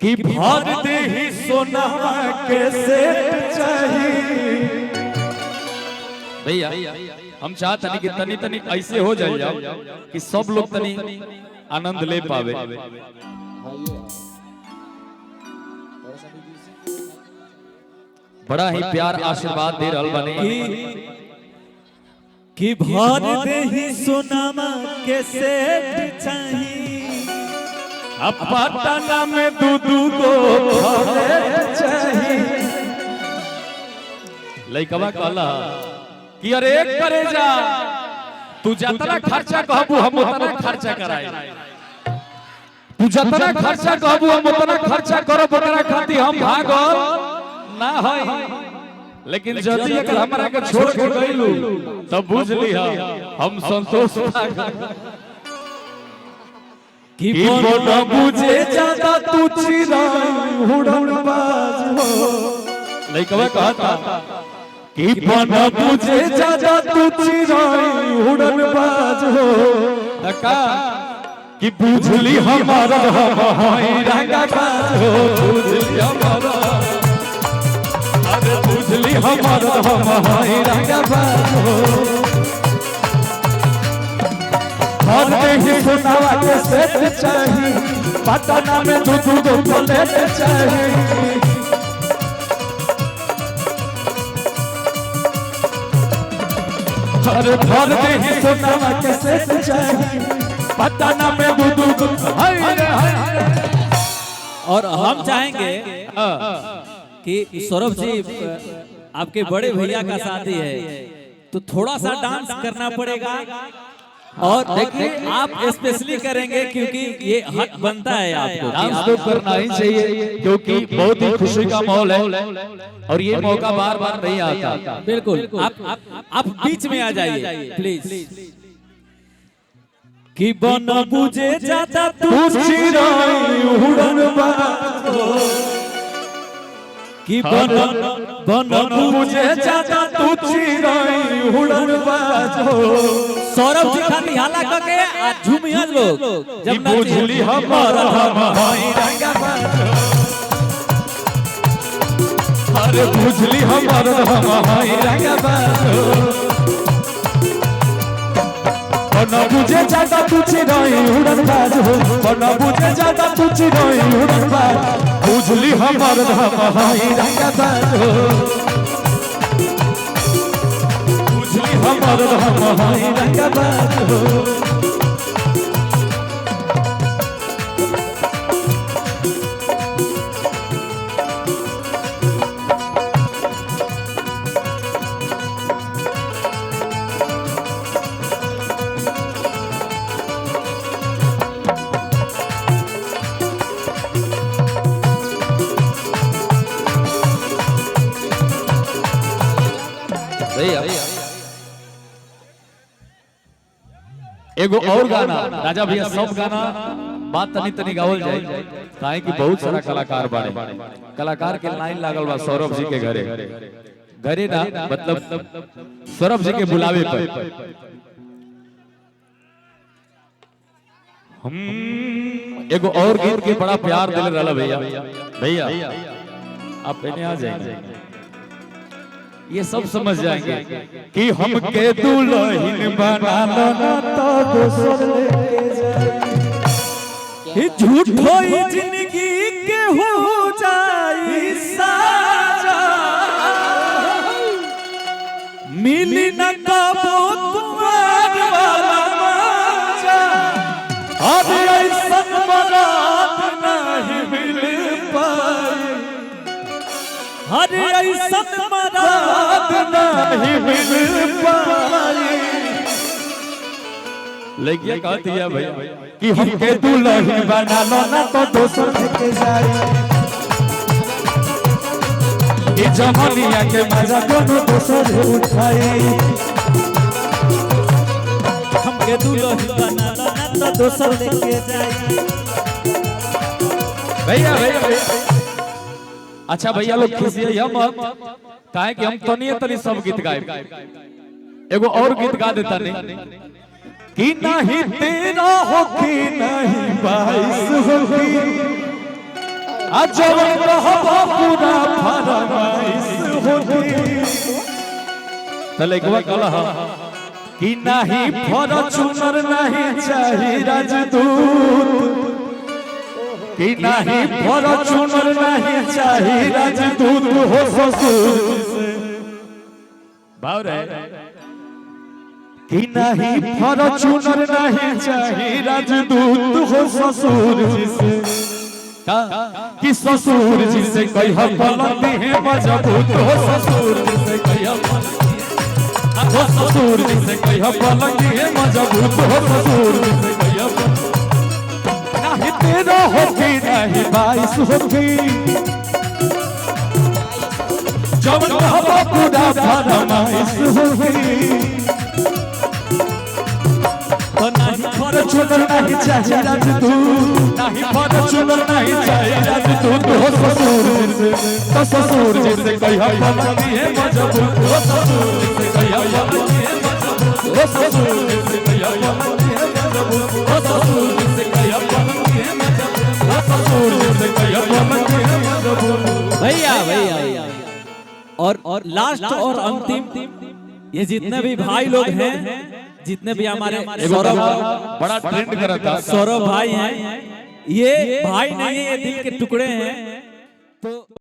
कि भर दे ही सोना के सेठ चाहिए। भैया हम चाहते नहीं कि तनी तनी ऐसे हो जाए कि सब लोग तनी आनंद ले पावे। बड़ा ही प्यार आशीर्वाद दे रहल बने कि भर दे ही सोनामा के सेठ चाहिए। अब पटना में दू को चाहिए। लइकवा कहला कि अरे करे जा तू जितना खर्चा कहबू हम उतना खर्चा कराई। तू जितना खर्चा कहबू हम उतना खर्चा करब, ओकरा खातिर हम भागल ना है। लेकिन जल्दी अगर हमरा के छोड़ के गइलू तब बुझ लिहा हम संतोष कि बोल बुझे ज्यादा तू चिराई उड़न बाज हो। लइकवा कहता कि बोल बुझे ज्यादा तू चिराई उड़न बाज हो। का कि बुझली हमारा हाय रंगा बाज हो। बुझली हमारा, अरे बुझली हमारा हाय रंगा बाज हो। भर दे ही सोनावा के सेठ चाहिए। पटना में दू को प्लेट चाहिए। अरे भर दे ही सोनावा के सेठ चाहिए। पटना में दू को और हम चाहेंगे कि सौरभ जी आपके बड़े भैया का शादी है तो थोड़ा सा डांस करना पड़ेगा। और देखिए आप स्पेशली करेंगे क्योंकि ये हक बनता है आपको। डांस तो करना ही चाहिए क्योंकि बहुत ही खुशी का माहौल है और ये मौका बार बार नहीं आता। बिल्कुल आप बीच में आ जाइए प्लीज। कि बन बुझे जाता तू चिराई उड़न बाज हो। कि बन बुझे जाता तू चिराई उड़न बाज हो। सौरभ जी खाली हाला करके आज झूमिया लोग जब बुझली हमारा हाय रंगा बाज हो। अरे बुझली हमारा हाय रंगा बाज हो। बन बुझे ज्यादा तू चिराई उड़न बाज हो। बन बुझे ज्यादा तू चिराई उड़न बाज। बुझली हमारा हाय रंगा बाज हो। बुझली हमारा हाय रंगा बाज हो। एगो और गाना राजा भैया सब गाना बात तनी तनी गावल जाए काहे कि बहुत सारा कलाकार बाड़े। कलाकार के लाइन लागल बा सौरभ जी के घरे ना मतलब सौरभ जी के बुलावे पर। हम एगो और गीत के बड़ा प्यार दिल रहला भैया आप इन्हें आ जाएंगे ये सब समझ जाएंगे कि हम के दुल्हन बना लो ना तो दोसर लेके जाए। झूठ होई जिंदगी के हो जाई साजा। मिली न कबो कुमार वाला मजा। अब ऐसन मराद नहीं मिल पाई। हर ऐसन मराद नहीं मिल पाई। लगिया कहती है भैया कि हम के दुल्हन बना लो ना तो दोसर लेके जाए। ये जमानिया के मजा कोनो दोसर उठाए। हम के दुल्हन बना लो ना तो दोसर लेके जाए। भैया अच्छा भैया लोग खिसिए मत काहे कि हम तनी सब गीत गाए। एगो और गीत गा देता नहीं कि नहीं तेरा हो कि नहीं 22 होगी। जवन कहबो पूरा फरमाइश होगी तले को कहला कि नहीं फॉर्च्यूनर नहीं चाहिए राजदूत कि नहीं फॉर्च्यूनर नहीं चाहिए राजदूत हो ससुर से भाव रे कि नहीं फॉर्च्यूनर नहीं चाहिए राजदूत हो ससुर से कि ससुर जी से कह पलती है मजबूत हो ससुर जी से कह हो ससुर जी से कह पलती है मजबूत हो ससुर जी से कह नहीं 13 होगी नहीं 22 होगी जब कहबो पूरा फरमाइश होगी फॉर्च्यूनर नहीं चाहिए राजदूत नहीं फॉर्च्यूनर नहीं चाहिए राजदूत हो ससुर से तो ससुर जी से कह पलती है मजबूत हो ससुर जी से कह पलती है मजबूत हो ससुर जी से कह पलती है मजबूत हो ससुर जी से कह पलती है मजबूत हो ससुर जी से कह पलती है मजबूत भैया भैया और लास्ट और अंतिम ये जितने भी भाई लोग हैं जितने भी हमारे सौरभ बड़ा ट्रेंड करा था सौरभ भाई हैं ये भाई नहीं है ये दिल के टुकड़े हैं तो